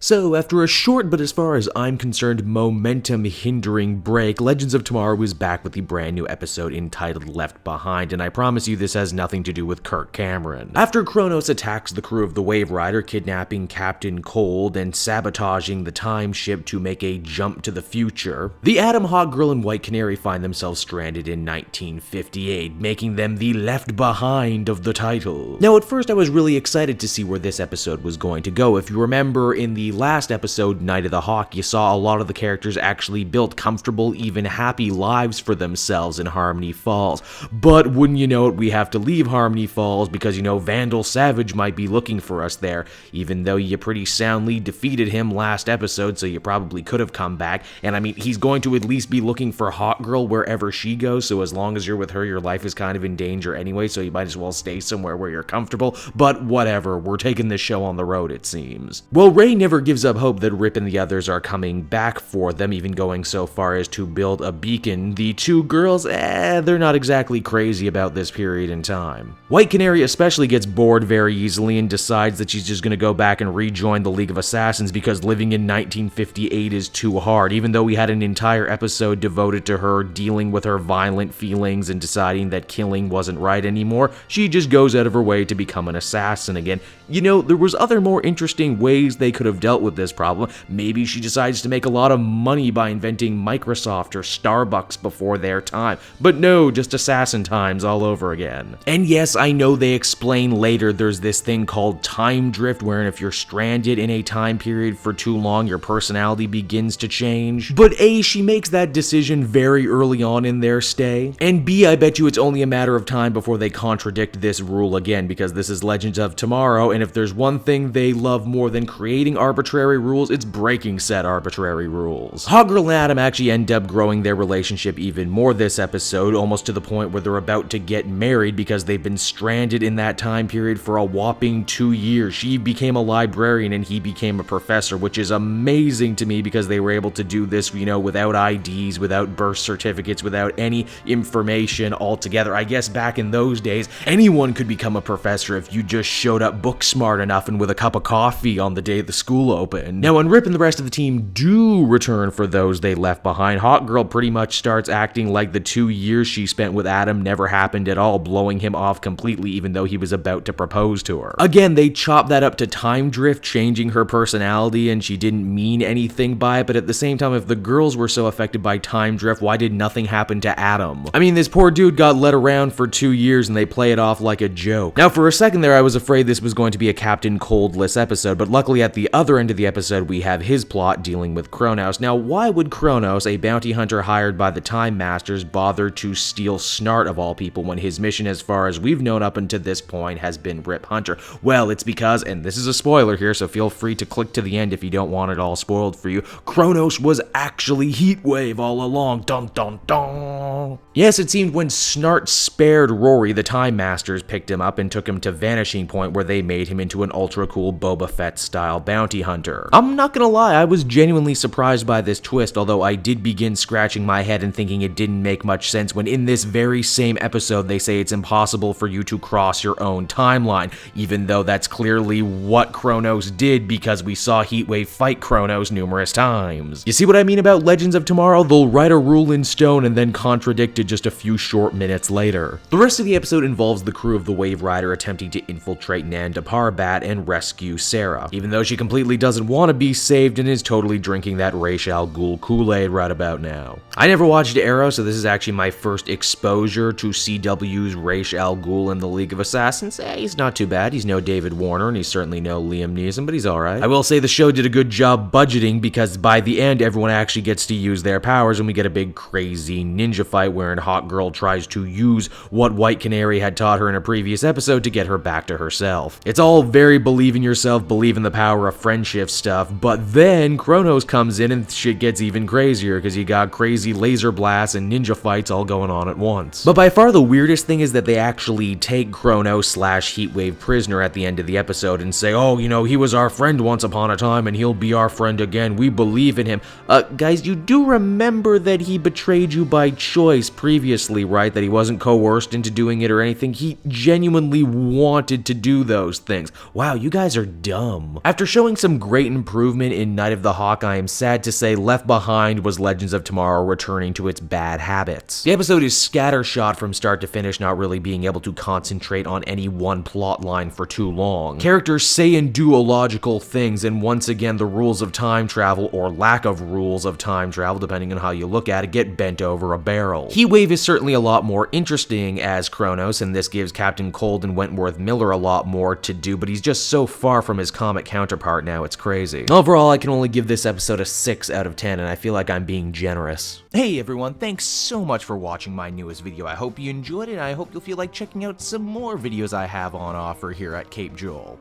So, after a short but as far as I'm concerned momentum-hindering break, Legends of Tomorrow is back with the brand new episode entitled Left Behind, and I promise you this has nothing to do with Kirk Cameron. After Chronos attacks the crew of the Waverider, kidnapping Captain Cold and sabotaging the time ship to make a jump to the future, the Atom, Hawkgirl, and White Canary find themselves stranded in 1958, making them the Left Behind of the title. Now, at first I was really excited to see where this episode was going to go. If you remember, in the last episode, Night of the Hawk, you saw a lot of the characters actually built comfortable, even happy lives for themselves in Harmony Falls. But wouldn't you know it, we have to leave Harmony Falls because, you know, Vandal Savage might be looking for us there, even though you pretty soundly defeated him last episode, so you probably could have come back. And I mean, he's going to at least be looking for Hawkgirl wherever she goes, so as long as you're with her, your life is kind of in danger anyway, so you might as well stay somewhere where you're comfortable. But whatever, we're taking this show on the road, it seems. Well, Ray never gives up hope that Rip and the others are coming back for them, even going so far as to build a beacon. The two girls, they're not exactly crazy about this period in time. White Canary especially gets bored very easily and decides that she's just gonna go back and rejoin the League of Assassins because living in 1958 is too hard, even though we had an entire episode devoted to her dealing with her violent feelings and deciding that killing wasn't right anymore. She just goes out of her way to become an assassin again. You know, there was other more interesting ways they could have dealt with this problem. Maybe she decides to make a lot of money by inventing Microsoft or Starbucks before their time. But no, just assassin times all over again. And yes, I know they explain later there's this thing called time drift, wherein if you're stranded in a time period for too long, your personality begins to change. But A, she makes that decision very early on in their stay. And B, I bet you it's only a matter of time before they contradict this rule again, because this is Legends of Tomorrow, and if there's one thing they love more than creating arbitrary rules, it's breaking said arbitrary rules. Hawkgirl and Atom actually end up growing their relationship even more this episode, almost to the point where they're about to get married because they've been stranded in that time period for a whopping 2 years. She became a librarian and he became a professor, which is amazing to me because they were able to do this, you know, without IDs, without birth certificates, without any information altogether. I guess back in those days, anyone could become a professor if you just showed up book smart enough and with a cup of coffee on the day the school opened. Now, when Rip and the rest of the team do return for those they left behind, Hawkgirl pretty much starts acting like the 2 years she spent with Atom never happened at all, blowing him off completely even though he was about to propose to her. Again, they chop that up to time drift, changing her personality, and she didn't mean anything by it, but at the same time, if the girls were so affected by time drift, why did nothing happen to Atom? I mean, this poor dude got led around for 2 years and they play it off like a joke. Now, for a second there, I was afraid this was going to be a Captain Coldless episode, but luckily at the other end of the episode, we have his plot dealing with Chronos. Now, why would Chronos, a bounty hunter hired by the Time Masters, bother to steal Snart of all people when his mission, as far as we've known up until this point, has been Rip Hunter? Well, it's because, and this is a spoiler here, so feel free to click to the end if you don't want it all spoiled for you, Chronos was actually Heatwave all along. Dun dun dun! Yes, it seemed when Snart spared Rory, the Time Masters picked him up and took him to Vanishing Point, where they made him into an ultra-cool Boba Fett-style bounty hunter. I'm not gonna lie, I was genuinely surprised by this twist, although I did begin scratching my head and thinking it didn't make much sense when in this very same episode they say it's impossible for you to cross your own timeline, even though that's clearly what Chronos did because we saw Heatwave fight Chronos numerous times. You see what I mean about Legends of Tomorrow? They'll write a rule in stone and then contradict it just a few short minutes later. The rest of the episode involves the crew of the Waverider attempting to infiltrate Nanda Parbat and rescue Sarah, even though she completely doesn't want to be saved and is totally drinking that Ra's al Ghul Kool-Aid right about now. I never watched Arrow, so this is actually my first exposure to CW's Ra's al Ghul in the League of Assassins. He's not too bad. He's no David Warner, and he's certainly no Liam Neeson, but he's alright. I will say the show did a good job budgeting because by the end, everyone actually gets to use their powers and we get a big crazy ninja fight wherein Hawkgirl tries to use what White Canary had taught her in a previous episode to get her back to herself. It's all very believe in yourself, believe in the power of friendship stuff, but then Chronos comes in and shit gets even crazier because you got crazy laser blasts and ninja fights all going on at once. But by far the weirdest thing is that they actually take Chronos / Heatwave prisoner at the end of the episode and say, oh, you know, he was our friend once upon a time and he'll be our friend again. We believe in him. Guys, you do remember that he betrayed you by choice previously, right? That he wasn't coerced into doing it or anything. He genuinely wanted to do those things. Wow, you guys are dumb. After showing some some great improvement in Night of the Hawk, I am sad to say Left Behind was Legends of Tomorrow returning to its bad habits. The episode is scattershot from start to finish, not really being able to concentrate on any one plot line for too long. Characters say and do illogical things, and once again the rules of time travel, or lack of rules of time travel depending on how you look at it, get bent over a barrel. Heatwave is certainly a lot more interesting as Chronos, and this gives Captain Cold and Wentworth Miller a lot more to do, but he's just so far from his comic counterpart now, it's crazy. Overall, I can only give this episode a 6 out of 10, and I feel like I'm being generous. Hey everyone, thanks so much for watching my newest video. I hope you enjoyed it, and I hope you'll feel like checking out some more videos I have on offer here at Cape Joel.